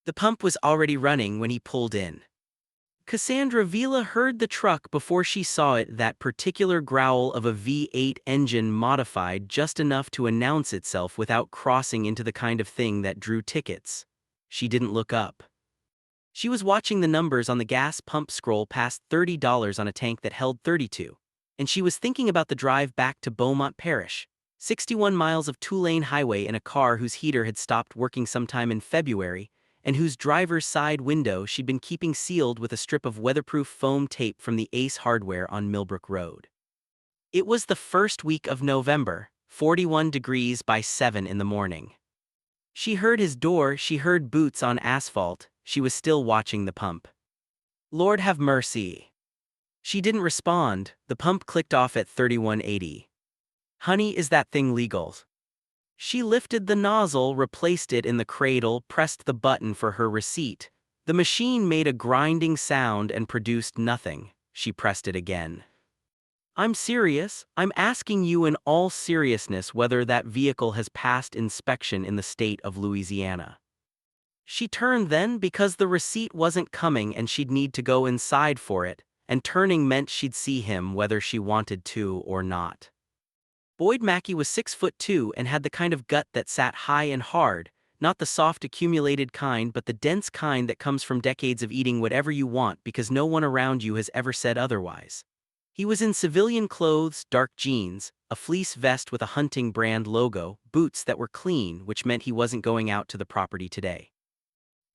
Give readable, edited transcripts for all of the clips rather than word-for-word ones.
The pump was already running when he pulled in. Cassandra Vela heard the truck before she saw it, that particular growl of a V8 engine modified just enough to announce itself without crossing into the kind of thing that drew tickets. She didn't look up. She was watching the numbers on the gas pump scroll past $30 on a tank that held 32, and she was thinking about the drive back to Beaumont Parish, 61 miles of two-lane highway in a car whose heater had stopped working sometime in February, and whose driver's side window she'd been keeping sealed with a strip of weatherproof foam tape from the Ace Hardware on Millbrook Road. It was the first week of November, 41 degrees by 7 in the morning. She heard his door, she heard boots on asphalt, she was still watching the pump. Lord have mercy. She didn't respond, the pump clicked off at 3180. Honey, is that thing legal? She lifted the nozzle, replaced it in the cradle, pressed the button for her receipt. The machine made a grinding sound and produced nothing. She pressed it again. I'm serious. I'm asking you in all seriousness whether that vehicle has passed inspection in the state of Louisiana. She turned then because the receipt wasn't coming and she'd need to go inside for it, and turning meant she'd see him whether she wanted to or not. Boyd Mackey was 6'2" and had the kind of gut that sat high and hard, not the soft accumulated kind but the dense kind that comes from decades of eating whatever you want because no one around you has ever said otherwise. He was in civilian clothes, dark jeans, a fleece vest with a hunting brand logo, boots that were clean, which meant he wasn't going out to the property today.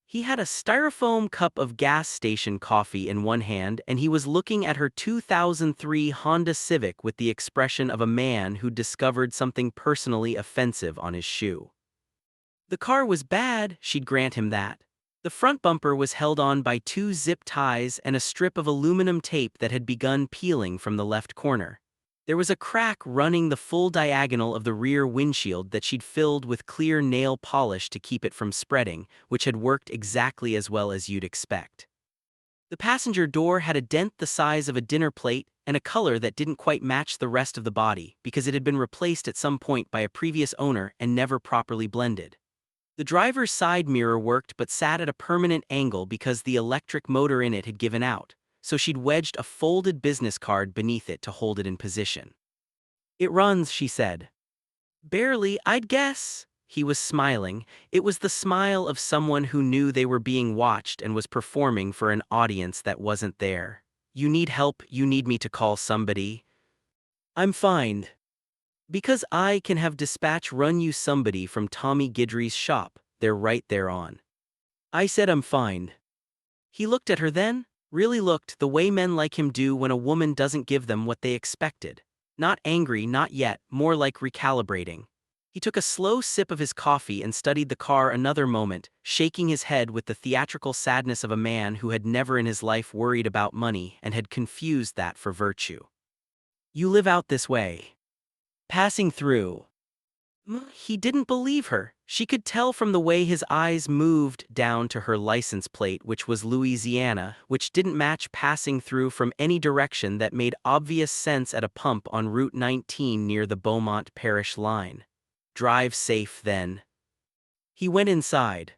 He had a styrofoam cup of gas station coffee in one hand and he was looking at her 2003 Honda Civic with the expression of a man who discovered something personally offensive on his shoe. The car was bad, she'd grant him that. The front bumper was held on by two zip ties and a strip of aluminum tape that had begun peeling from the left corner. There was a crack running the full diagonal of the rear windshield that she'd filled with clear nail polish to keep it from spreading, which had worked exactly as well as you'd expect. The passenger door had a dent the size of a dinner plate and a color that didn't quite match the rest of the body because it had been replaced at some point by a previous owner and never properly blended. The driver's side mirror worked but sat at a permanent angle because the electric motor in it had given out, so she'd wedged a folded business card beneath it to hold it in position. It runs, she said. Barely, I'd guess. He was smiling. It was the smile of someone who knew they were being watched and was performing for an audience that wasn't there. You need help, you need me to call somebody. I'm fine. Because I can have dispatch run you somebody from Tommy Guidry's shop, they're right there on. I said I'm fine. He looked at her then. Really looked the way men like him do when a woman doesn't give them what they expected. Not angry, not yet, more like recalibrating. He took a slow sip of his coffee and studied the car another moment, shaking his head with the theatrical sadness of a man who had never in his life worried about money and had confused that for virtue. You live out this way. Passing through. He didn't believe her. She could tell from the way his eyes moved down to her license plate, which was Louisiana, which didn't match passing through from any direction that made obvious sense at a pump on Route 19 near the Beaumont Parish line. Drive safe, then. He went inside.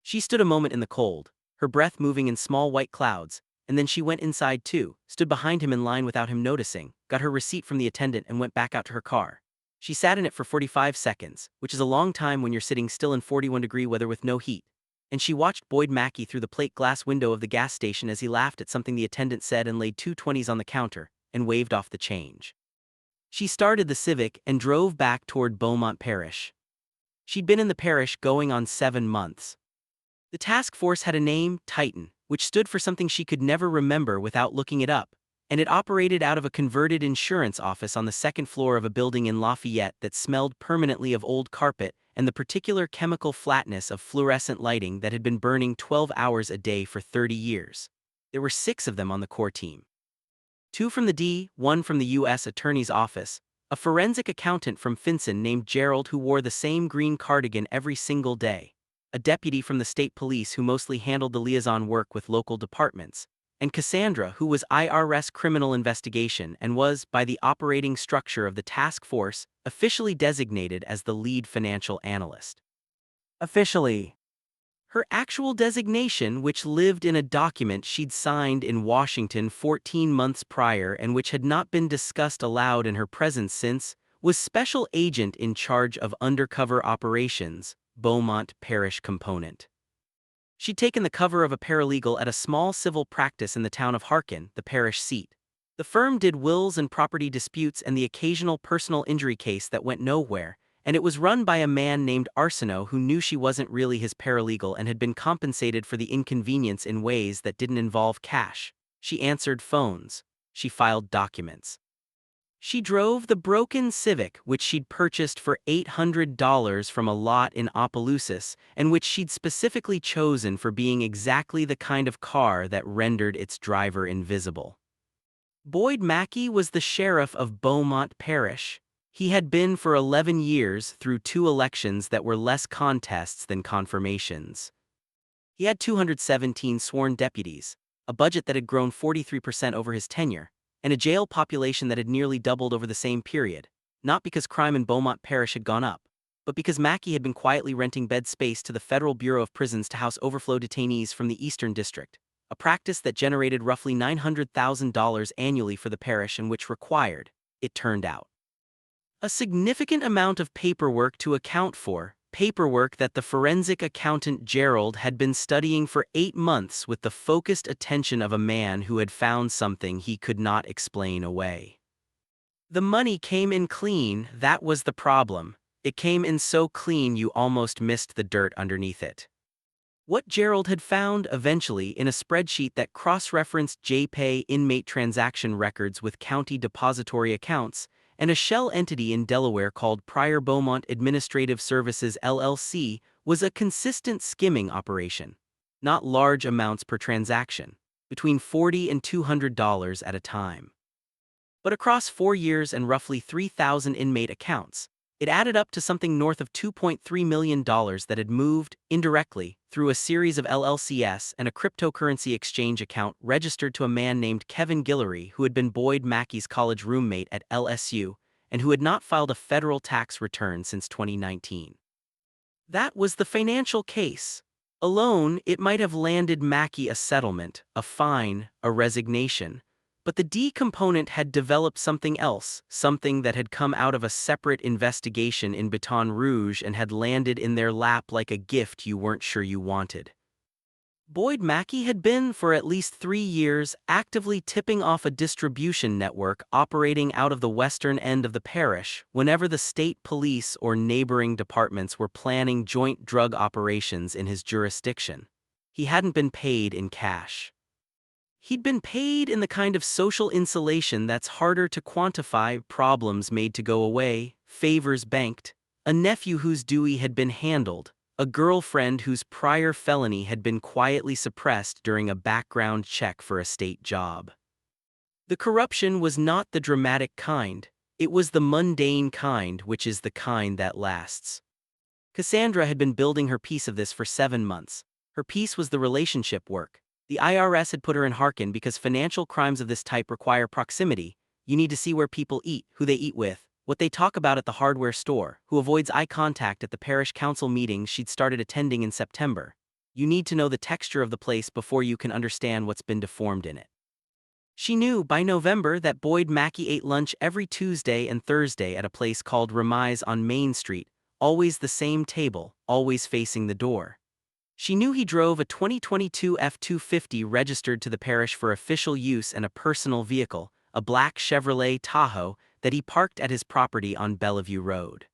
She stood a moment in the cold, her breath moving in small white clouds, and then she went inside too, stood behind him in line without him noticing, got her receipt from the attendant and went back out to her car. She sat in it for 45 seconds, which is a long time when you're sitting still in 41-degree weather with no heat. And she watched Boyd Mackey through the plate glass window of the gas station as he laughed at something the attendant said and laid 2 20s on the counter and waved off the change. She started the Civic and drove back toward Beaumont Parish. She'd been in the parish going on 7 months. The task force had a name, Titan, which stood for something she could never remember without looking it up, and it operated out of a converted insurance office on the second floor of a building in Lafayette that smelled permanently of old carpet and the particular chemical flatness of fluorescent lighting that had been burning 12 hours a day for 30 years. There were 6 of them on the core team. 2 from the D, 1 from the U.S. Attorney's Office, a forensic accountant from Finson named Gerald who wore the same green cardigan every single day, a deputy from the state police who mostly handled the liaison work with local departments, and Cassandra, who was IRS Criminal Investigation and was, by the operating structure of the task force, officially designated as the lead financial analyst. Officially. Her actual designation, which lived in a document she'd signed in Washington 14 months prior and which had not been discussed aloud in her presence since, was Special Agent in charge of undercover operations, Beaumont Parish component. She'd taken the cover of a paralegal at a small civil practice in the town of Harkin, the parish seat. The firm did wills and property disputes and the occasional personal injury case that went nowhere, and it was run by a man named Arsenault who knew she wasn't really his paralegal and had been compensated for the inconvenience in ways that didn't involve cash. She answered phones. She filed documents. She drove the broken Civic, which she'd purchased for $800 from a lot in Opelousas, and which she'd specifically chosen for being exactly the kind of car that rendered its driver invisible. Boyd Mackey was the sheriff of Beaumont Parish. He had been for 11 years through 2 elections that were less contests than confirmations. He had 217 sworn deputies, a budget that had grown 43% over his tenure, and a jail population that had nearly doubled over the same period, not because crime in Beaumont Parish had gone up, but because Mackey had been quietly renting bed space to the Federal Bureau of Prisons to house overflow detainees from the Eastern District, a practice that generated roughly $900,000 annually for the parish and which required, it turned out, a significant amount of paperwork to account for, paperwork that the forensic accountant Gerald had been studying for 8 months with the focused attention of a man who had found something he could not explain away. The money came in clean, that was the problem. It came in so clean you almost missed the dirt underneath it. What Gerald had found eventually in a spreadsheet that cross-referenced JPay inmate transaction records with county depository accounts, and a shell entity in Delaware called Prior Beaumont Administrative Services LLC, was a consistent skimming operation. Not large amounts per transaction, between $40 and $200 at a time. But across 4 years and roughly 3,000 inmate accounts, it added up to something north of $2.3 million that had moved, indirectly, through a series of LLCs and a cryptocurrency exchange account registered to a man named Kevin Guillory who had been Boyd Mackey's college roommate at LSU and who had not filed a federal tax return since 2019. That was the financial case. Alone, it might have landed Mackey a settlement, a fine, a resignation. But the D component had developed something else, something that had come out of a separate investigation in Baton Rouge and had landed in their lap like a gift you weren't sure you wanted. Boyd Mackey had been, for at least 3 years, actively tipping off a distribution network operating out of the western end of the parish whenever the state police or neighboring departments were planning joint drug operations in his jurisdiction. He hadn't been paid in cash. He'd been paid in the kind of social insulation that's harder to quantify, problems made to go away, favors banked, a nephew whose due had been handled, a girlfriend whose prior felony had been quietly suppressed during a background check for a state job. The corruption was not the dramatic kind, it was the mundane kind, which is the kind that lasts. Cassandra had been building her piece of this for 7 months. Her piece was the relationship work. The IRS had put her in Harkin because financial crimes of this type require proximity. You need to see where people eat, who they eat with, what they talk about at the hardware store, who avoids eye contact at the parish council meetings she'd started attending in September. You need to know the texture of the place before you can understand what's been deformed in it. She knew by November that Boyd Mackey ate lunch every Tuesday and Thursday at a place called Remise on Main Street, always the same table, always facing the door. She knew he drove a 2022 F-250 registered to the parish for official use and a personal vehicle, a black Chevrolet Tahoe, that he parked at his property on Bellevue Road.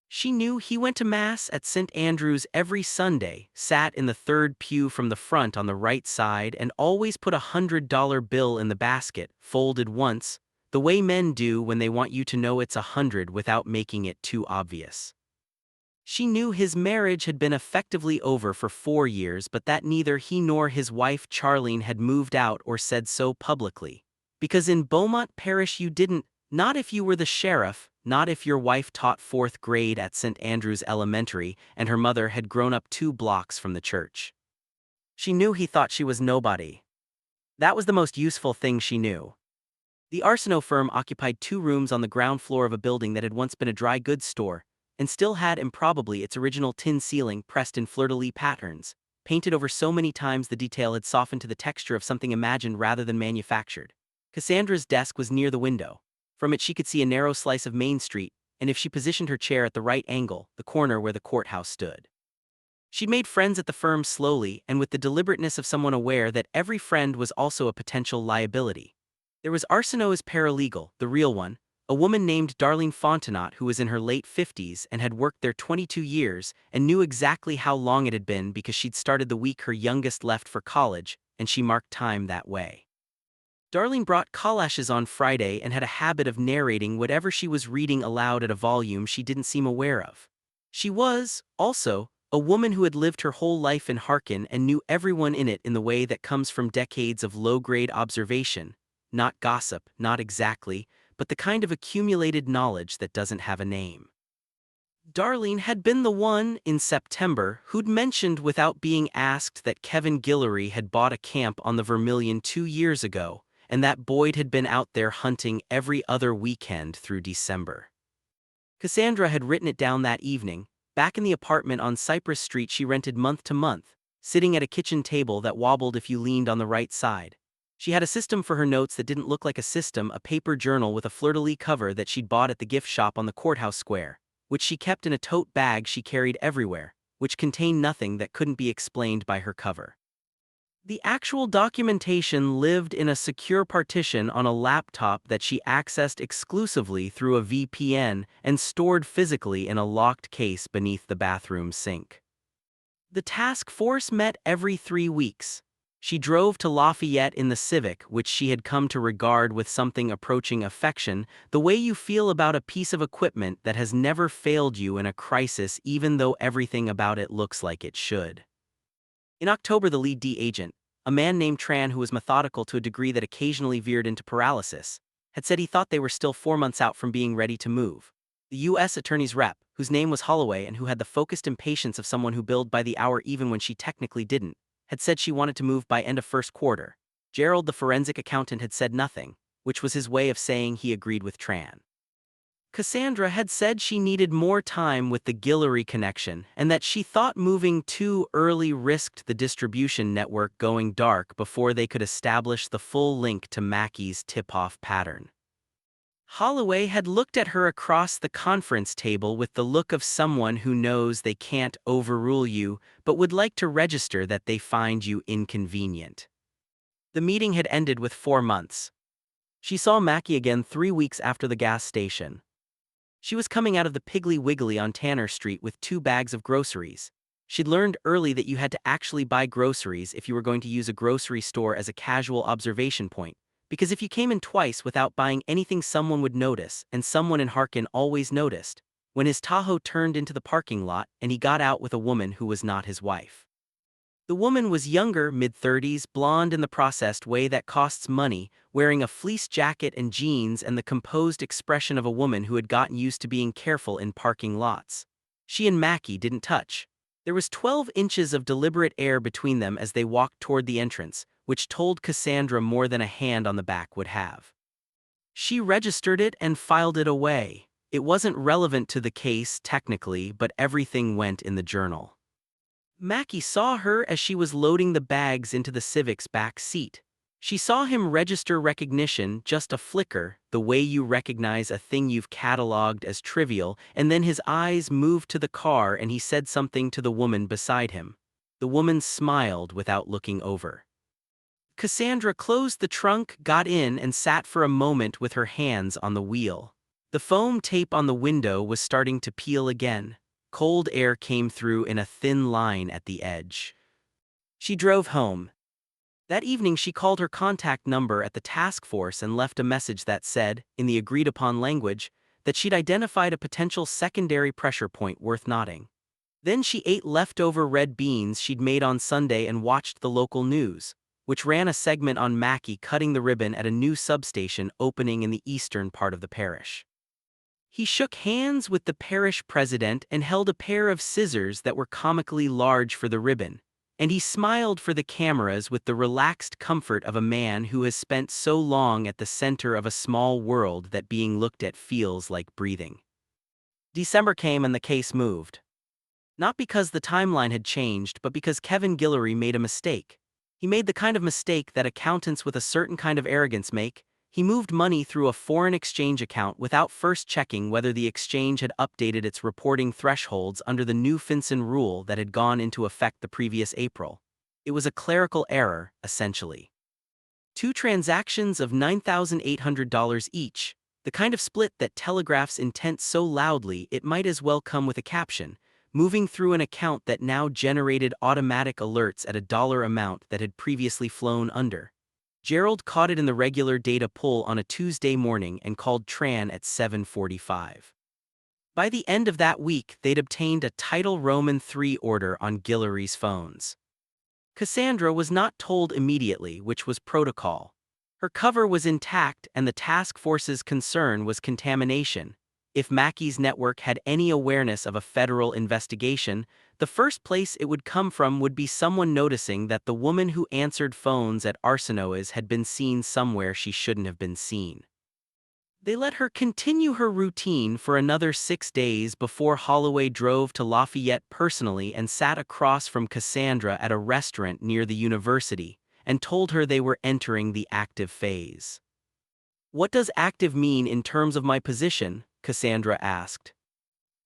She knew he went to Mass at St. Andrew's every Sunday, sat in the third pew from the front on the right side and always put a $100 bill in the basket, folded once, the way men do when they want you to know it's 100 without making it too obvious. She knew his marriage had been effectively over for 4 years but that neither he nor his wife Charlene had moved out or said so publicly. Because in Beaumont Parish you didn't, not if you were the sheriff, not if your wife taught 4th grade at St. Andrew's Elementary and her mother had grown up 2 blocks from the church. She knew he thought she was nobody. That was the most useful thing she knew. The Arsenault firm occupied 2 rooms on the ground floor of a building that had once been a dry goods store, and still had improbably its original tin ceiling pressed in fleur-de-lis patterns, painted over so many times the detail had softened to the texture of something imagined rather than manufactured. Cassandra's desk was near the window. From it she could see a narrow slice of Main Street, and if she positioned her chair at the right angle, the corner where the courthouse stood. She'd made friends at the firm slowly and with the deliberateness of someone aware that every friend was also a potential liability. There was Arsenault's paralegal, the real one, a woman named Darlene Fontenot who was in her late 50s and had worked there 22 years and knew exactly how long it had been because she'd started the week her youngest left for college, and she marked time that way. Darlene brought calashes on Friday and had a habit of narrating whatever she was reading aloud at a volume she didn't seem aware of. She was, also, a woman who had lived her whole life in Harkin and knew everyone in it in the way that comes from decades of low-grade observation, not gossip, not exactly, but the kind of accumulated knowledge that doesn't have a name. Darlene had been the one, in September, who'd mentioned without being asked that Kevin Guillory had bought a camp on the Vermilion 2 years ago, and that Boyd had been out there hunting every other weekend through December. Cassandra had written it down that evening, back in the apartment on Cypress Street she rented month to month, sitting at a kitchen table that wobbled if you leaned on the right side. She had a system for her notes that didn't look like a system, a paper journal with a fleur-de-lis cover that she'd bought at the gift shop on the courthouse square, which she kept in a tote bag she carried everywhere, which contained nothing that couldn't be explained by her cover. The actual documentation lived in a secure partition on a laptop that she accessed exclusively through a VPN and stored physically in a locked case beneath the bathroom sink. The task force met every 3 weeks. She drove to Lafayette in the Civic, which she had come to regard with something approaching affection, the way you feel about a piece of equipment that has never failed you in a crisis even though everything about it looks like it should. In October, the lead D agent, a man named Tran who was methodical to a degree that occasionally veered into paralysis, had said he thought they were still 4 months out from being ready to move. The U.S. Attorney's rep, whose name was Holloway and who had the focused impatience of someone who billed by the hour even when she technically didn't, had said she wanted to move by end of first quarter. Gerald, the forensic accountant, had said nothing, which was his way of saying he agreed with Tran. Cassandra had said she needed more time with the Guillory connection and that she thought moving too early risked the distribution network going dark before they could establish the full link to Mackey's tip-off pattern. Holloway had looked at her across the conference table with the look of someone who knows they can't overrule you but would like to register that they find you inconvenient. The meeting had ended with 4 months. She saw Mackey again 3 weeks after the gas station. She was coming out of the Piggly Wiggly on Tanner Street with 2 bags of groceries. She'd learned early that you had to actually buy groceries if you were going to use a grocery store as a casual observation point, because if you came in twice without buying anything someone would notice, and someone in Harkin always noticed, when his Tahoe turned into the parking lot and he got out with a woman who was not his wife. The woman was younger, mid-30s, blonde in the processed way that costs money, wearing a fleece jacket and jeans and the composed expression of a woman who had gotten used to being careful in parking lots. She and Mackey didn't touch. There was 12 inches of deliberate air between them as they walked toward the entrance, which told Cassandra more than a hand on the back would have. She registered it and filed it away. It wasn't relevant to the case, technically, but everything went in the journal. Mackey saw her as she was loading the bags into the Civic's back seat. She saw him register recognition, just a flicker, the way you recognize a thing you've cataloged as trivial, and then his eyes moved to the car and he said something to the woman beside him. The woman smiled without looking over. Cassandra closed the trunk, got in, and sat for a moment with her hands on the wheel. The foam tape on the window was starting to peel again. Cold air came through in a thin line at the edge. She drove home. That evening she called her contact number at the task force and left a message that said, in the agreed-upon language, that she'd identified a potential secondary pressure point worth noting. Then she ate leftover red beans she'd made on Sunday and watched the local news, which ran a segment on Mackey cutting the ribbon at a new substation opening in the eastern part of the parish. He shook hands with the parish president and held a pair of scissors that were comically large for the ribbon, and he smiled for the cameras with the relaxed comfort of a man who has spent so long at the center of a small world that being looked at feels like breathing. December came and the case moved. Not because the timeline had changed, but because Kevin Guillory made a mistake. He made the kind of mistake that accountants with a certain kind of arrogance make. He moved money through a foreign exchange account without first checking whether the exchange had updated its reporting thresholds under the new FinCEN rule that had gone into effect the previous April. It was a clerical error, essentially. Two transactions of $9,800 each, the kind of split that telegraphs intent so loudly it might as well come with a caption, moving through an account that now generated automatic alerts at a dollar amount that had previously flown under. Gerald caught it in the regular data pull on a Tuesday morning and called Tran at 7:45. By the end of that week, they'd obtained a Title Roman III order on Guillory's phones. Cassandra was not told immediately, which was protocol. Her cover was intact and the task force's concern was contamination. If Mackey's network had any awareness of a federal investigation, the first place it would come from would be someone noticing that the woman who answered phones at Arsinoe's had been seen somewhere she shouldn't have been seen. They let her continue her routine for another 6 days before Holloway drove to Lafayette personally and sat across from Cassandra at a restaurant near the university and told her they were entering the active phase. "What does active mean in terms of my position?" Cassandra asked.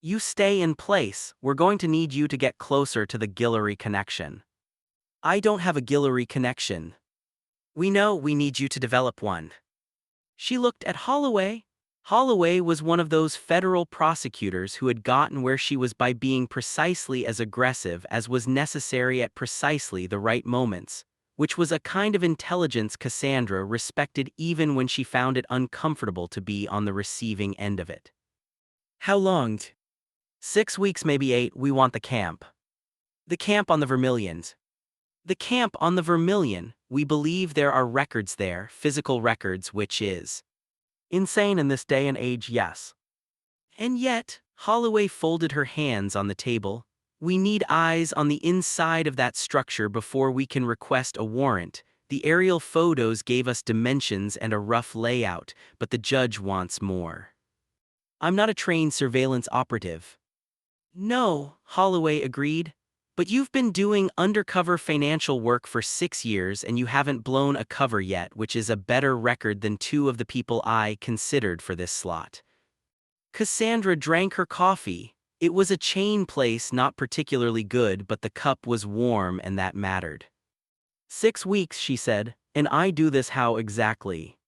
"You stay in place. We're going to need you to get closer to the Guillory connection." "I don't have a Guillory connection." "We know we need you to develop one." She looked at Holloway. Holloway was one of those federal prosecutors who had gotten where she was by being precisely as aggressive as was necessary at precisely the right moments, which was a kind of intelligence Cassandra respected even when she found it uncomfortable to be on the receiving end of it. "How long?" "6 weeks, maybe 8. We want the camp." "The camp on the Vermilions." "The camp on the Vermilion. We believe there are records there, physical records, which is insane in this day and age, yes." And yet, Holloway folded her hands on the table. "We need eyes on the inside of that structure before we can request a warrant. The aerial photos gave us dimensions and a rough layout, but the judge wants more." "I'm not a trained surveillance operative." "No," Holloway agreed. "But you've been doing undercover financial work for 6 years and you haven't blown a cover yet, which is a better record than 2 of the people I considered for this slot." Cassandra drank her coffee. It was a chain place, not particularly good, but the cup was warm and that mattered. "6 weeks, she said, "and I do this how exactly?"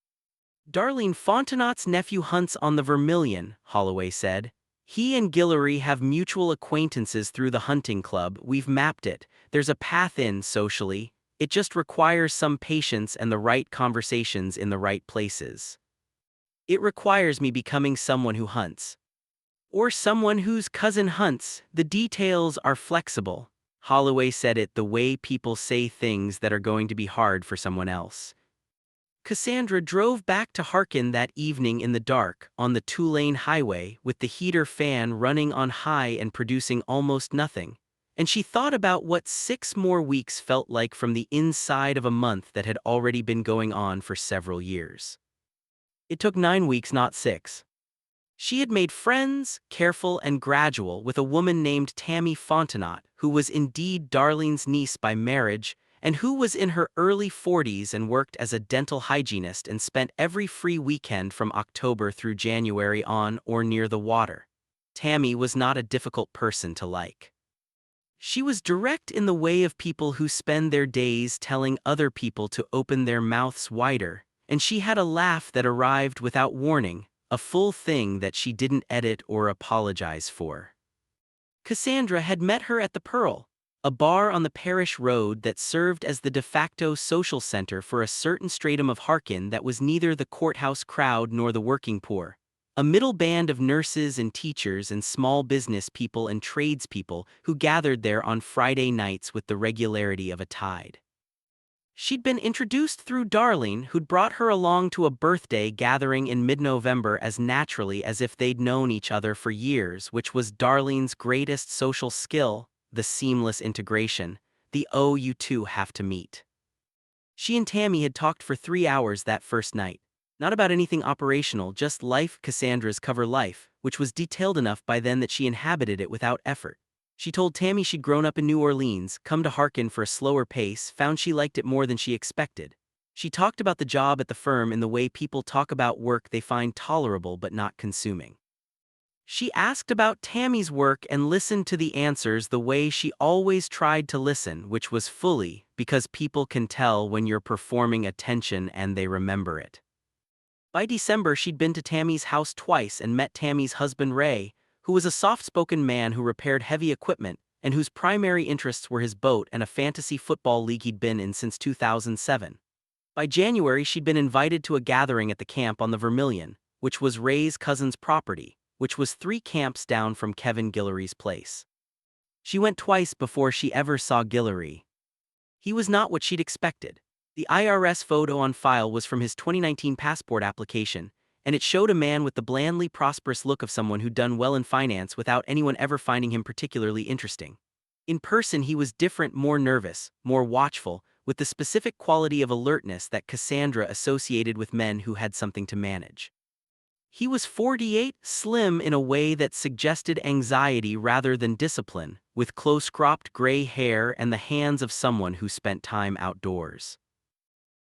"Darlene Fontenot's nephew hunts on the Vermilion," Holloway said. "He and Guillory have mutual acquaintances through the hunting club. We've mapped it. There's a path in socially. It just requires some patience and the right conversations in the right places. It requires me becoming someone who hunts. Or someone whose cousin hunts. The details are flexible." Holloway said it the way people say things that are going to be hard for someone else. Cassandra drove back to Harkin that evening in the dark, on the 2-lane highway, with the heater fan running on high and producing almost nothing, and she thought about what 6 more weeks felt like from the inside of a month that had already been going on for several years. It took 9 weeks, not 6. She had made friends, careful and gradual, with a woman named Tammy Fontenot, who was indeed Darlene's niece by marriage, and who was in her early 40s and worked as a dental hygienist and spent every free weekend from October through January on or near the water. Tammy was not a difficult person to like. She was direct in the way of people who spend their days telling other people to open their mouths wider, and she had a laugh that arrived without warning, a full thing that she didn't edit or apologize for. Cassandra had met her at the Pearl, a bar on the parish road that served as the de facto social center for a certain stratum of Harkin that was neither the courthouse crowd nor the working poor, a middle band of nurses and teachers and small business people and tradespeople who gathered there on Friday nights with the regularity of a tide. She'd been introduced through Darlene, who'd brought her along to a birthday gathering in mid-November as naturally as if they'd known each other for years, which was Darlene's greatest social skill, the seamless integration, the "oh, you two have to meet." She and Tammy had talked for 3 hours that first night. Not about anything operational, just life. Cassandra's cover life, which was detailed enough by then that she inhabited it without effort. She told Tammy she'd grown up in New Orleans, come to Harkin for a slower pace, found she liked it more than she expected. She talked about the job at the firm in the way people talk about work they find tolerable but not consuming. She asked about Tammy's work and listened to the answers the way she always tried to listen, which was fully, because people can tell when you're performing attention and they remember it. By December, she'd been to Tammy's house twice and met Tammy's husband Ray, who was a soft-spoken man who repaired heavy equipment and whose primary interests were his boat and a fantasy football league he'd been in since 2007. By January, she'd been invited to a gathering at the camp on the Vermilion, which was Ray's cousin's property, which was 3 camps down from Kevin Guillory's place. She went twice before she ever saw Guillory. He was not what she'd expected. The IRS photo on file was from his 2019 passport application, and it showed a man with the blandly prosperous look of someone who'd done well in finance without anyone ever finding him particularly interesting. In person, he was different, more nervous, more watchful, with the specific quality of alertness that Cassandra associated with men who had something to manage. He was 48, slim in a way that suggested anxiety rather than discipline, with close-cropped gray hair and the hands of someone who spent time outdoors.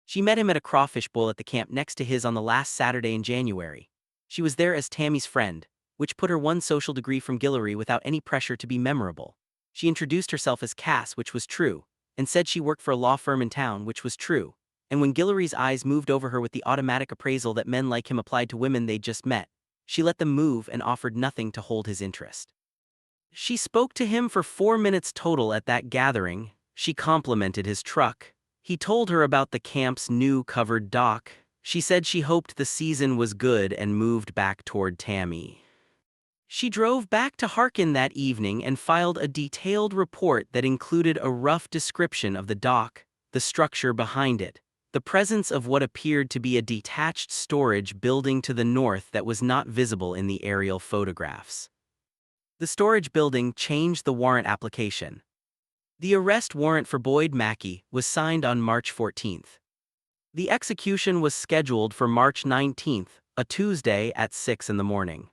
She met him at a crawfish bowl at the camp next to his on the last Saturday in January. She was there as Tammy's friend, which put her one social degree from Guillory without any pressure to be memorable. She introduced herself as Cass, which was true, and said she worked for a law firm in town, which was true. And when Guillory's eyes moved over her with the automatic appraisal that men like him applied to women they'd just met, she let them move and offered nothing to hold his interest. She spoke to him for 4 minutes total at that gathering. She complimented his truck. He told her about the camp's new covered dock. She said she hoped the season was good and moved back toward Tammy. She drove back to Harkin that evening and filed a detailed report that included a rough description of the dock, the structure behind it, the presence of what appeared to be a detached storage building to the north that was not visible in the aerial photographs. The storage building changed the warrant application. The arrest warrant for Boyd Mackey was signed on March 14. The execution was scheduled for March 19, a Tuesday at 6 in the morning.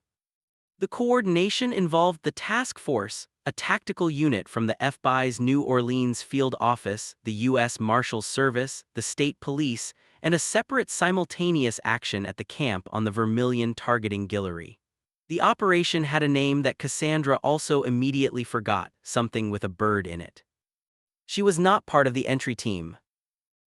The coordination involved the task force, a tactical unit from the FBI's New Orleans field office, the U.S. Marshals Service, the state police, and a separate simultaneous action at the camp on the Vermilion targeting Guillory. The operation had a name that Cassandra also immediately forgot, something with a bird in it. She was not part of the entry team.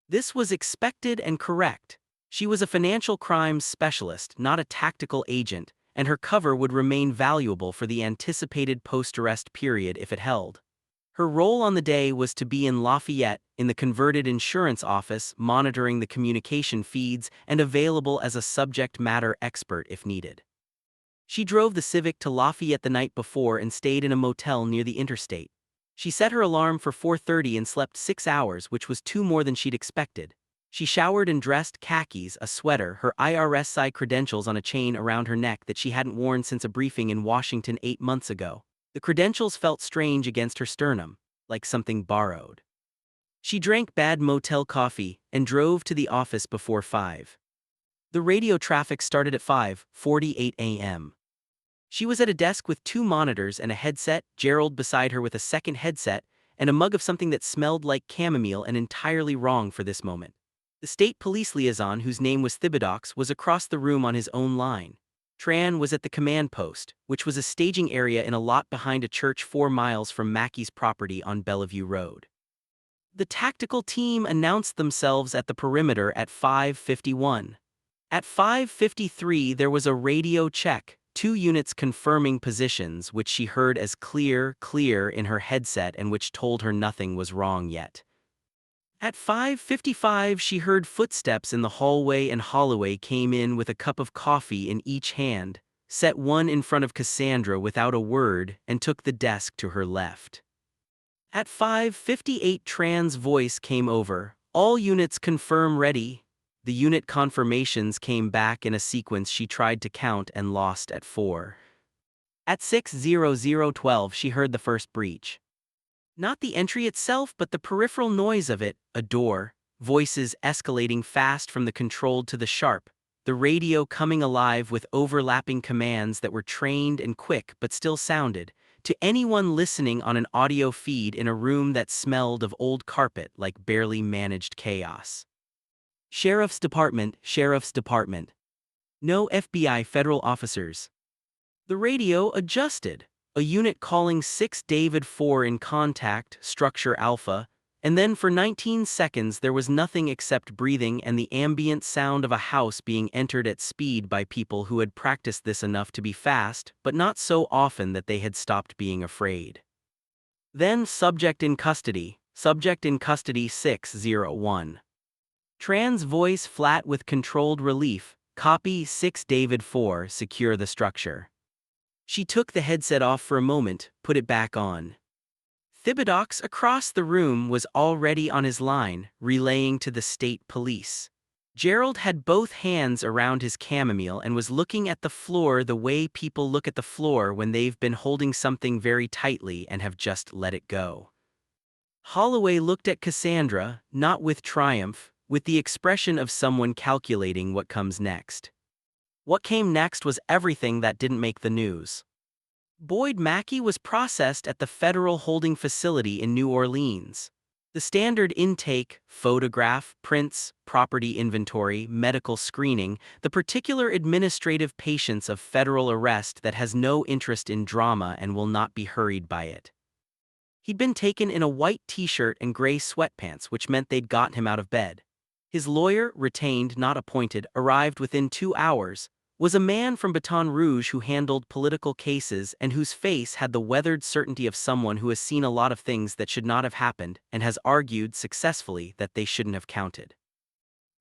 This was expected and correct. She was a financial crimes specialist, not a tactical agent, and her cover would remain valuable for the anticipated post-arrest period if it held. Her role on the day was to be in Lafayette, in the converted insurance office, monitoring the communication feeds and available as a subject matter expert if needed. She drove the Civic to Lafayette the night before and stayed in a motel near the interstate. She set her alarm for 4:30 and slept 6 hours, which was 2 more than she'd expected. She showered and dressed, khakis, a sweater, her IRS credentials on a chain around her neck that she hadn't worn since a briefing in Washington 8 months ago. The credentials felt strange against her sternum, like something borrowed. She drank bad motel coffee and drove to the office before 5. The radio traffic started at 5:48 a.m. She was at a desk with 2 monitors and a headset, Gerald beside her with a second headset, and a mug of something that smelled like chamomile and entirely wrong for this moment. The state police liaison, whose name was Thibodeaux, was across the room on his own line. Tran was at the command post, which was a staging area in a lot behind a church 4 miles from Mackey's property on Bellevue Road. The tactical team announced themselves at the perimeter at 5:51. At 5:53 there was a radio check, 2 units confirming positions, which she heard as clear in her headset and which told her nothing was wrong yet. At 5:55 she heard footsteps in the hallway and Holloway came in with a cup of coffee in each hand, set one in front of Cassandra without a word, and took the desk to her left. At 5:58 Tran's voice came over, "All units confirm ready." The unit confirmations came back in a sequence she tried to count and lost at 4. At 6:00:12 she heard the first breach. Not the entry itself but the peripheral noise of it, a door, voices escalating fast from the controlled to the sharp, the radio coming alive with overlapping commands that were trained and quick but still sounded, to anyone listening on an audio feed in a room that smelled of old carpet like barely managed chaos. Sheriff's Department, Sheriff's Department. No FBI federal officers. The radio adjusted. A unit calling 6 David 4 in contact, structure Alpha, and then for 19 seconds there was nothing except breathing and the ambient sound of a house being entered at speed by people who had practiced this enough to be fast, but not so often that they had stopped being afraid. Then subject in custody 601. Trans voice flat with controlled relief, copy 6 David 4, secure the structure. She took the headset off for a moment, put it back on. Thibodeaux across the room was already on his line, relaying to the state police. Gerald had both hands around his chamomile and was looking at the floor the way people look at the floor when they've been holding something very tightly and have just let it go. Holloway looked at Cassandra, not with triumph, with the expression of someone calculating what comes next. What came next was everything that didn't make the news. Boyd Mackey was processed at the federal holding facility in New Orleans. The standard intake, photograph, prints, property inventory, medical screening, the particular administrative patience of federal arrest that has no interest in drama and will not be hurried by it. He'd been taken in a white t-shirt and gray sweatpants, which meant they'd gotten him out of bed. His lawyer, retained not appointed, arrived within 2 hours, was a man from Baton Rouge who handled political cases and whose face had the weathered certainty of someone who has seen a lot of things that should not have happened and has argued successfully that they shouldn't have counted.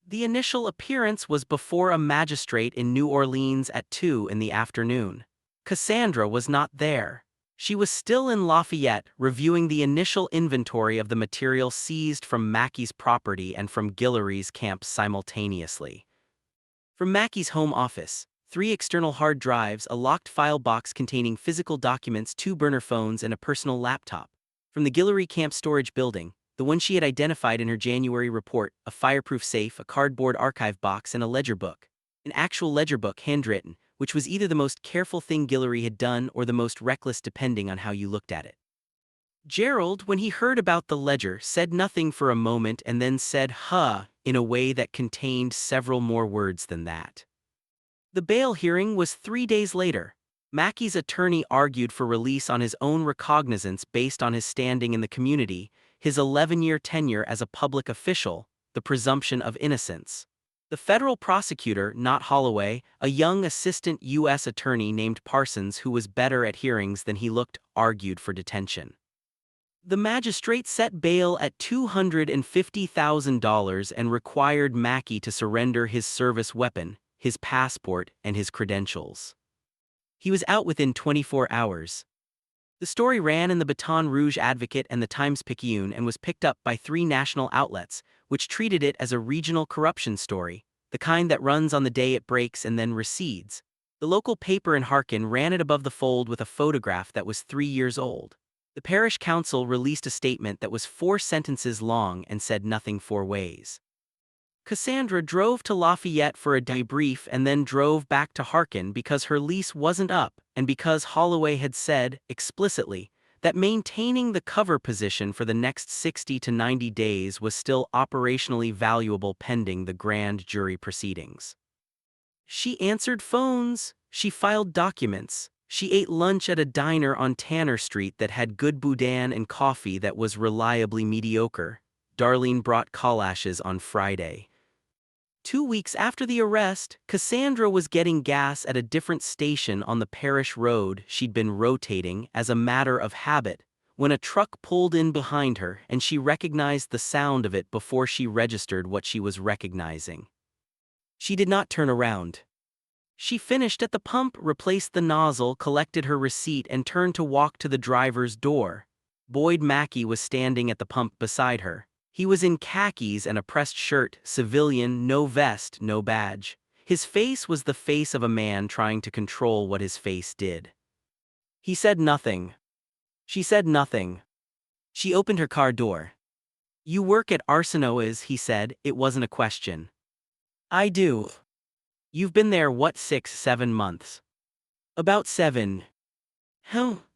The initial appearance was before a magistrate in New Orleans at 2 in the afternoon. Cassandra was not there. She was still in Lafayette reviewing the initial inventory of the material seized from Mackey's property and from Guillory's camp simultaneously. From Mackey's home office, 3 external hard drives, a locked file box containing physical documents, 2 burner phones, and a personal laptop. From the Guillory camp storage building, the one she had identified in her January report, a fireproof safe, a cardboard archive box, and a ledger book. An actual ledger book, handwritten, which was either the most careful thing Guillory had done or the most reckless depending on how you looked at it. Gerald, when he heard about the ledger, said nothing for a moment and then said, "Huh," in a way that contained several more words than that. The bail hearing was 3 days later. Mackey's attorney argued for release on his own recognizance based on his standing in the community, his 11-year tenure as a public official, the presumption of innocence. The federal prosecutor, not Holloway, a young assistant U.S. attorney named Parsons who was better at hearings than he looked, argued for detention. The magistrate set bail at $250,000 and required Mackey to surrender his service weapon, his passport, and his credentials. He was out within 24 hours. The story ran in the Baton Rouge Advocate and the Times-Picayune and was picked up by 3 national outlets, which treated it as a regional corruption story, the kind that runs on the day it breaks and then recedes. The local paper in Harkin ran it above the fold with a photograph that was 3 years old. The parish council released a statement that was 4 sentences long and said nothing 4 ways. Cassandra drove to Lafayette for a debrief and then drove back to Harkin because her lease wasn't up and because Holloway had said, explicitly, that maintaining the cover position for the next 60 to 90 days was still operationally valuable pending the grand jury proceedings. She answered phones, she filed documents, she ate lunch at a diner on Tanner Street that had good boudin and coffee that was reliably mediocre. Darlene brought collages on Friday. 2 weeks after the arrest, Cassandra was getting gas at a different station on the parish road she'd been rotating as a matter of habit when a truck pulled in behind her and she recognized the sound of it before she registered what she was recognizing. She did not turn around. She finished at the pump, replaced the nozzle, collected her receipt, and turned to walk to the driver's door. Boyd Mackey was standing at the pump beside her. He was in khakis and a pressed shirt, civilian, no vest, no badge. His face was the face of a man trying to control what his face did. He said nothing. She said nothing. She opened her car door. "You work at Arsenault's," he said. It wasn't a question. "I do." You've been there what 6, 7 months? About 7.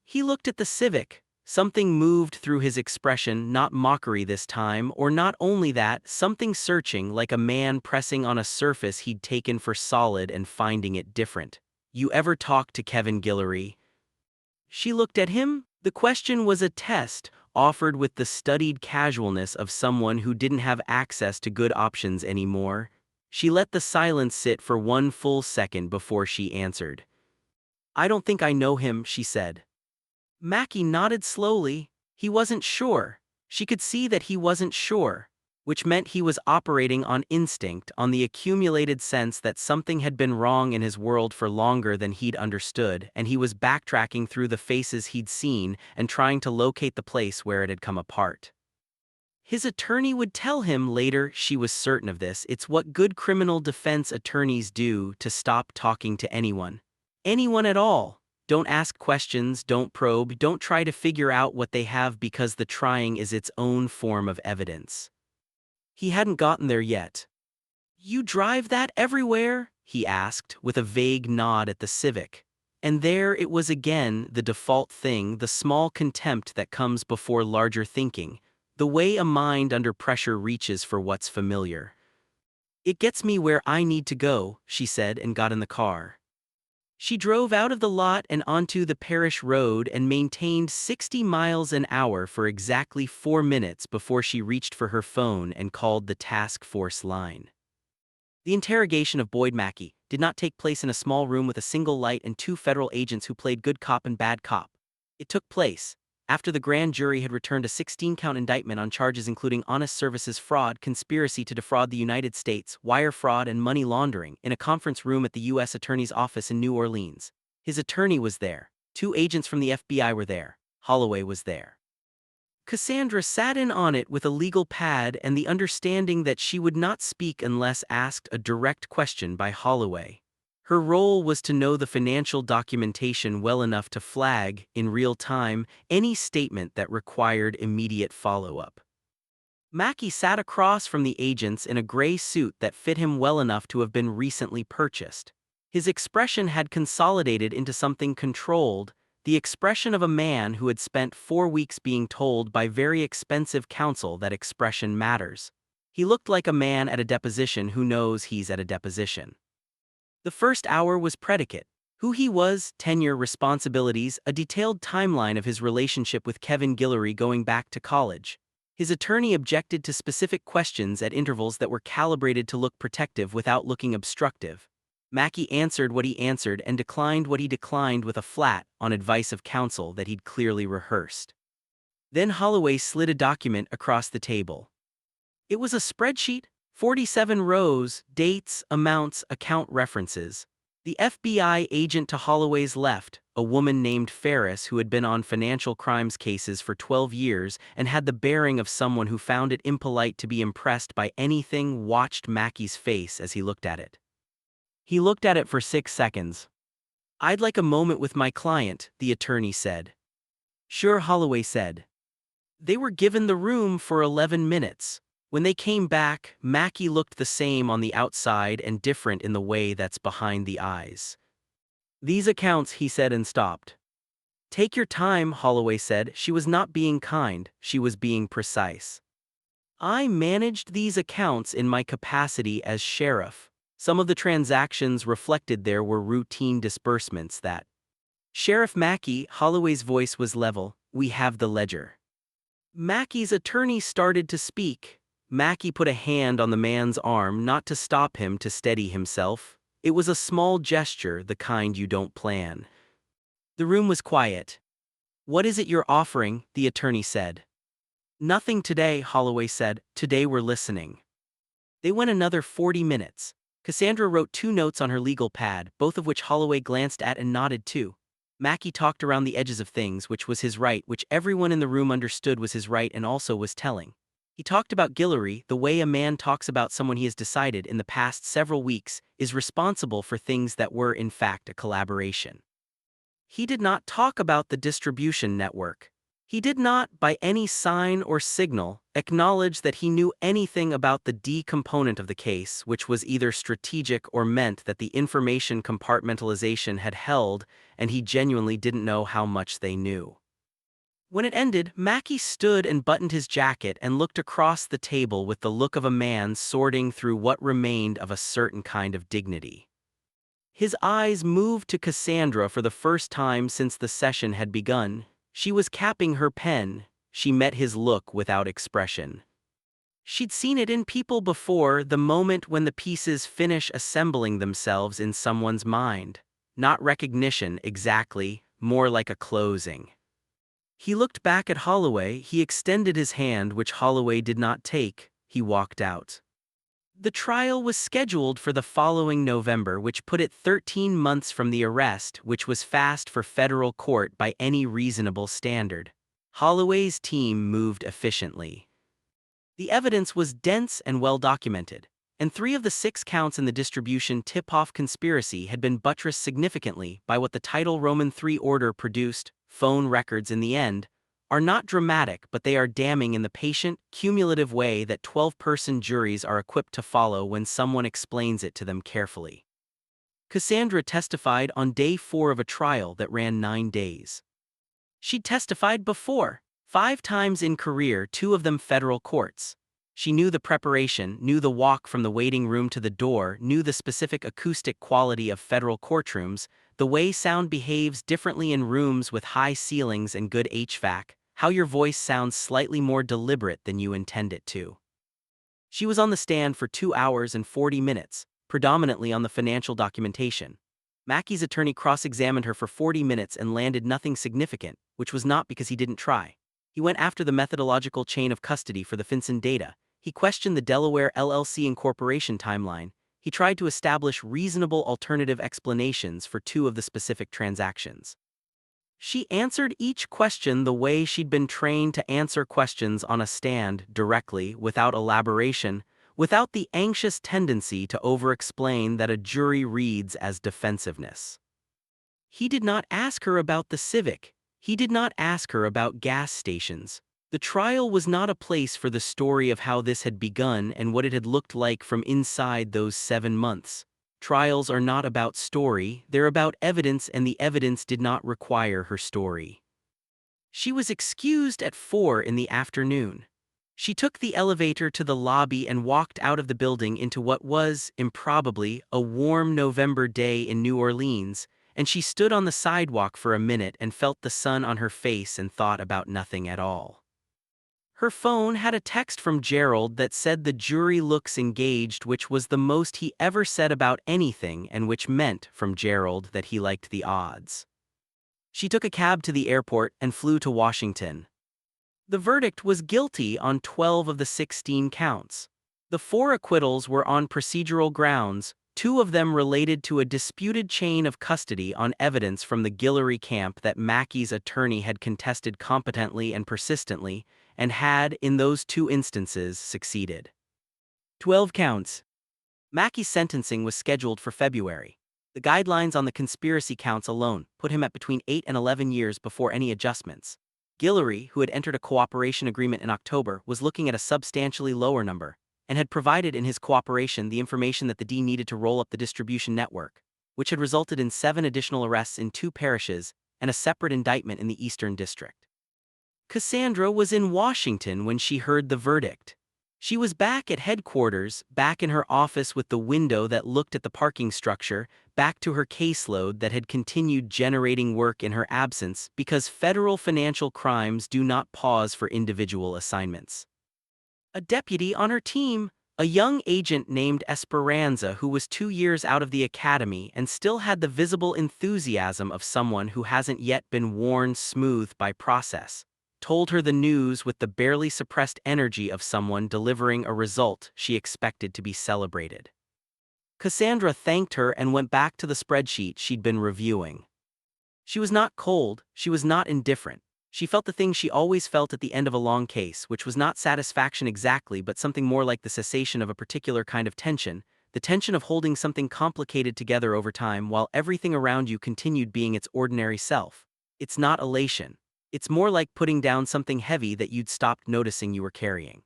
He looked at the Civic. Something moved through his expression, not mockery this time, or not only that, something searching like a man pressing on a surface he'd taken for solid and finding it different. You ever talk to Kevin Guillory? She looked at him. The question was a test, offered with the studied casualness of someone who didn't have access to good options anymore. She let the silence sit for one full second before she answered. I don't think I know him, she said. Mackey nodded slowly. He wasn't sure. She could see that he wasn't sure, which meant he was operating on instinct, on the accumulated sense that something had been wrong in his world for longer than he'd understood, and he was backtracking through the faces he'd seen and trying to locate the place where it had come apart. His attorney would tell him later, she was certain of this, it's what good criminal defense attorneys do, to stop talking to anyone. Anyone at all. Don't ask questions, don't probe, don't try to figure out what they have because the trying is its own form of evidence. He hadn't gotten there yet. You drive that everywhere? He asked, with a vague nod at the Civic. And there it was again, the default thing, the small contempt that comes before larger thinking, the way a mind under pressure reaches for what's familiar. It gets me where I need to go, she said and got in the car. She drove out of the lot and onto the parish road and maintained 60 miles an hour for exactly 4 minutes before she reached for her phone and called the task force line. The interrogation of Boyd Mackey did not take place in a small room with a single light and 2 federal agents who played good cop and bad cop. It took place after the grand jury had returned a 16-count indictment on charges including honest services fraud, conspiracy to defraud the United States, wire fraud and money laundering, in a conference room at the U.S. Attorney's office in New Orleans. His attorney was there. 2 agents from the FBI were there. Holloway was there. Cassandra sat in on it with a legal pad and the understanding that she would not speak unless asked a direct question by Holloway. Her role was to know the financial documentation well enough to flag, in real time, any statement that required immediate follow-up. Mackey sat across from the agents in a gray suit that fit him well enough to have been recently purchased. His expression had consolidated into something controlled, the expression of a man who had spent 4 weeks being told by very expensive counsel that expression matters. He looked like a man at a deposition who knows he's at a deposition. The first hour was predicate. Who he was, tenure, responsibilities, a detailed timeline of his relationship with Kevin Guillory going back to college. His attorney objected to specific questions at intervals that were calibrated to look protective without looking obstructive. Mackey answered what he answered and declined what he declined with a flat, on advice of counsel that he'd clearly rehearsed. Then Holloway slid a document across the table. It was a spreadsheet, 47 rows, dates, amounts, account references. The FBI agent to Holloway's left, a woman named Ferris who had been on financial crimes cases for 12 years and had the bearing of someone who found it impolite to be impressed by anything, watched Mackey's face as he looked at it. He looked at it for 6 seconds. I'd like a moment with my client, the attorney said. Sure, Holloway said. They were given the room for 11 minutes. When they came back, Mackey looked the same on the outside and different in the way that's behind the eyes. These accounts, he said and stopped. Take your time, Holloway said. She was not being kind, she was being precise. I managed these accounts in my capacity as sheriff. Some of the transactions reflected there were routine disbursements that. Sheriff Mackey, Holloway's voice was level, we have the ledger. Mackey's attorney started to speak. Mackey put a hand on the man's arm, not to stop him, to steady himself. It was a small gesture, the kind you don't plan. The room was quiet. What is it you're offering? The attorney said. Nothing today, Holloway said. Today we're listening. They went another 40 minutes. Cassandra wrote 2 notes on her legal pad, both of which Holloway glanced at and nodded to. Mackey talked around the edges of things, which was his right, which everyone in the room understood was his right and also was telling. He talked about Guillory, the way a man talks about someone he has decided in the past several weeks is responsible for things that were in fact a collaboration. He did not talk about the distribution network. He did not, by any sign or signal, acknowledge that he knew anything about the D component of the case, which was either strategic or meant that the information compartmentalization had held, and he genuinely didn't know how much they knew. When it ended, Mackey stood and buttoned his jacket and looked across the table with the look of a man sorting through what remained of a certain kind of dignity. His eyes moved to Cassandra for the first time since the session had begun. She was capping her pen. She met his look without expression. She'd seen it in people before, the moment when the pieces finish assembling themselves in someone's mind. Not recognition exactly, more like a closing. He looked back at Holloway. He extended his hand, which Holloway did not take. He walked out. The trial was scheduled for the following November, which put it 13 months from the arrest, which was fast for federal court by any reasonable standard. Holloway's team moved efficiently. The evidence was dense and well documented, and 3 of the 6 counts in the distribution tip-off conspiracy had been buttressed significantly by what the Title Roman III order produced. Phone records, in the end, are not dramatic, but they are damning in the patient, cumulative way that 12-person juries are equipped to follow when someone explains it to them carefully. Cassandra testified on day 4 of a trial that ran 9 days. She'd testified before, 5 times in career, 2 of them federal courts. She knew the preparation, knew the walk from the waiting room to the door, knew the specific acoustic quality of federal courtrooms, the way sound behaves differently in rooms with high ceilings and good HVAC, how your voice sounds slightly more deliberate than you intend it to. She was on the stand for 2 hours and 40 minutes, predominantly on the financial documentation. Mackey's attorney cross-examined her for 40 minutes and landed nothing significant, which was not because he didn't try. He went after the methodological chain of custody for the FinCEN data. He questioned the Delaware LLC incorporation timeline. He tried to establish reasonable alternative explanations for 2 of the specific transactions. She answered each question the way she'd been trained to answer questions on a stand, directly, without elaboration, without the anxious tendency to over-explain that a jury reads as defensiveness. He did not ask her about the Civic. He did not ask her about gas stations. The trial was not a place for the story of how this had begun and what it had looked like from inside those 7 months. Trials are not about story, they're about evidence, and the evidence did not require her story. She was excused at 4 in the afternoon. She took the elevator to the lobby and walked out of the building into what was, improbably, a warm November day in New Orleans, and she stood on the sidewalk for a minute and felt the sun on her face and thought about nothing at all. Her phone had a text from Gerald that said the jury looks engaged, which was the most he ever said about anything and which meant, from Gerald, that he liked the odds. She took a cab to the airport and flew to Washington. The verdict was guilty on 12 of the 16 counts. The 4 acquittals were on procedural grounds, 2 of them related to a disputed chain of custody on evidence from the Guillory camp that Mackey's attorney had contested competently and persistently, and had, in those 2 instances, succeeded. 12 counts. Mackey's sentencing was scheduled for February. The guidelines on the conspiracy counts alone put him at between 8 and 11 years before any adjustments. Guillory, who had entered a cooperation agreement in October, was looking at a substantially lower number, and had provided in his cooperation the information that the D needed to roll up the distribution network, which had resulted in 7 additional arrests in 2 parishes and a separate indictment in the Eastern District. Cassandra was in Washington when she heard the verdict. She was back at headquarters, back in her office with the window that looked at the parking structure, back to her caseload that had continued generating work in her absence because federal financial crimes do not pause for individual assignments. A deputy on her team, a young agent named Esperanza who was 2 years out of the academy and still had the visible enthusiasm of someone who hasn't yet been worn smooth by process, told her the news with the barely suppressed energy of someone delivering a result she expected to be celebrated. Cassandra thanked her and went back to the spreadsheet she'd been reviewing. She was not cold, she was not indifferent. She felt the thing she always felt at the end of a long case, which was not satisfaction exactly, but something more like the cessation of a particular kind of tension, the tension of holding something complicated together over time while everything around you continued being its ordinary self. It's not elation. It's more like putting down something heavy that you'd stopped noticing you were carrying.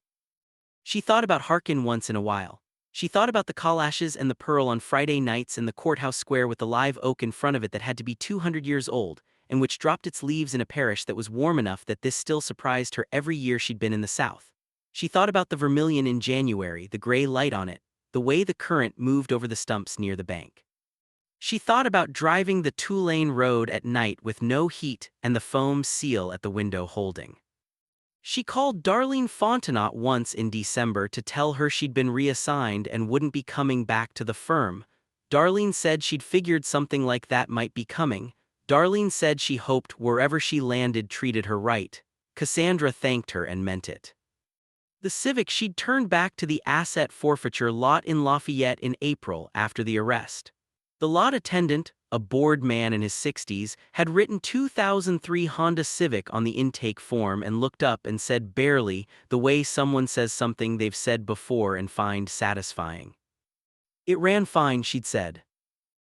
She thought about Harkin once in a while. She thought about the calashes and the pearl on Friday nights in the courthouse square with the live oak in front of it that had to be 200 years old, and which dropped its leaves in a parish that was warm enough that this still surprised her every year she'd been in the South. She thought about the vermilion in January, the gray light on it, the way the current moved over the stumps near the bank. She thought about driving the two-lane road at night with no heat and the foam seal at the window holding. She called Darlene Fontenot once in December to tell her she'd been reassigned and wouldn't be coming back to the firm. Darlene said she'd figured something like that might be coming. Darlene said she hoped wherever she landed treated her right. Cassandra thanked her and meant it. The Civic she'd turned back to the asset forfeiture lot in Lafayette in April after the arrest. The lot attendant, a bored man in his 60s, had written 2003 Honda Civic on the intake form and looked up and said barely, the way someone says something they've said before and find satisfying. It ran fine, she'd said.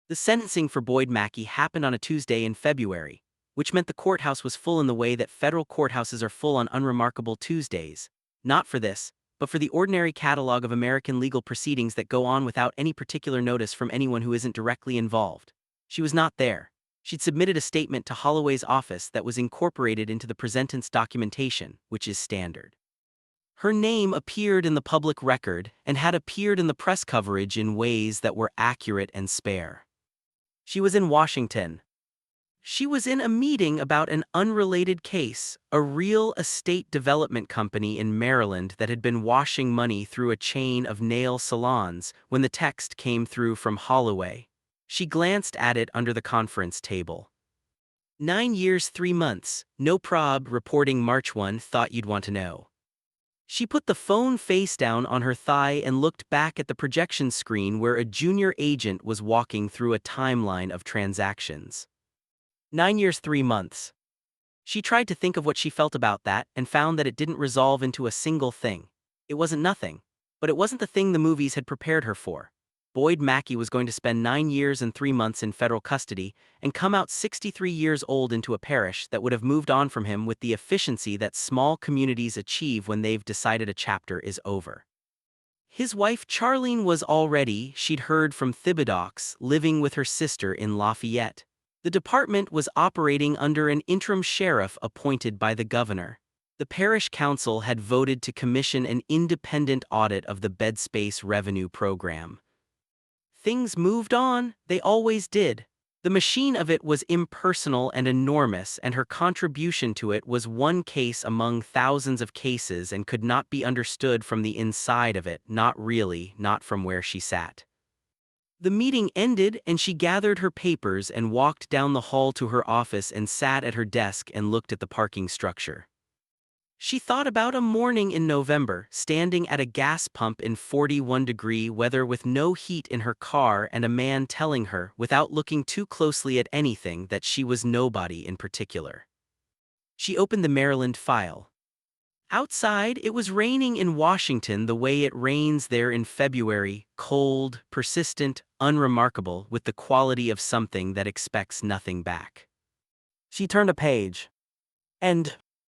The sentencing for Boyd Mackey happened on a Tuesday in February, which meant the courthouse was full in the way that federal courthouses are full on unremarkable Tuesdays. Not for this, but for the ordinary catalog of American legal proceedings that go on without any particular notice from anyone who isn't directly involved. She was not there. She'd submitted a statement to Holloway's office that was incorporated into the presentence documentation, which is standard. Her name appeared in the public record and had appeared in the press coverage in ways that were accurate and spare. She was in Washington. She was in a meeting about an unrelated case, a real estate development company in Maryland that had been washing money through a chain of nail salons when the text came through from Holloway. She glanced at it under the conference table. 9 years 3 months, no prob, reporting March 1, thought you'd want to know. She put the phone face down on her thigh and looked back at the projection screen where a junior agent was walking through a timeline of transactions. 9 years 3 months. She tried to think of what she felt about that and found that it didn't resolve into a single thing. It wasn't nothing, but it wasn't the thing the movies had prepared her for. Boyd Mackey was going to spend 9 years and 3 months in federal custody and come out 63 years old into a parish that would have moved on from him with the efficiency that small communities achieve when they've decided a chapter is over. His wife Charlene was already, she'd heard from Thibodeaux, living with her sister in Lafayette. The department was operating under an interim sheriff appointed by the governor. The parish council had voted to commission an independent audit of the bed space revenue program. Things moved on, they always did. The machine of it was impersonal and enormous, and her contribution to it was one case among thousands of cases and could not be understood from the inside of it, not really, not from where she sat. The meeting ended and she gathered her papers and walked down the hall to her office and sat at her desk and looked at the parking structure. She thought about a morning in November, standing at a gas pump in 41-degree weather with no heat in her car and a man telling her, without looking too closely at anything, that she was nobody in particular. She opened the Maryland file. Outside, it was raining in Washington the way it rains there in February, cold, persistent, unremarkable, with the quality of something that expects nothing back. She turned a page. And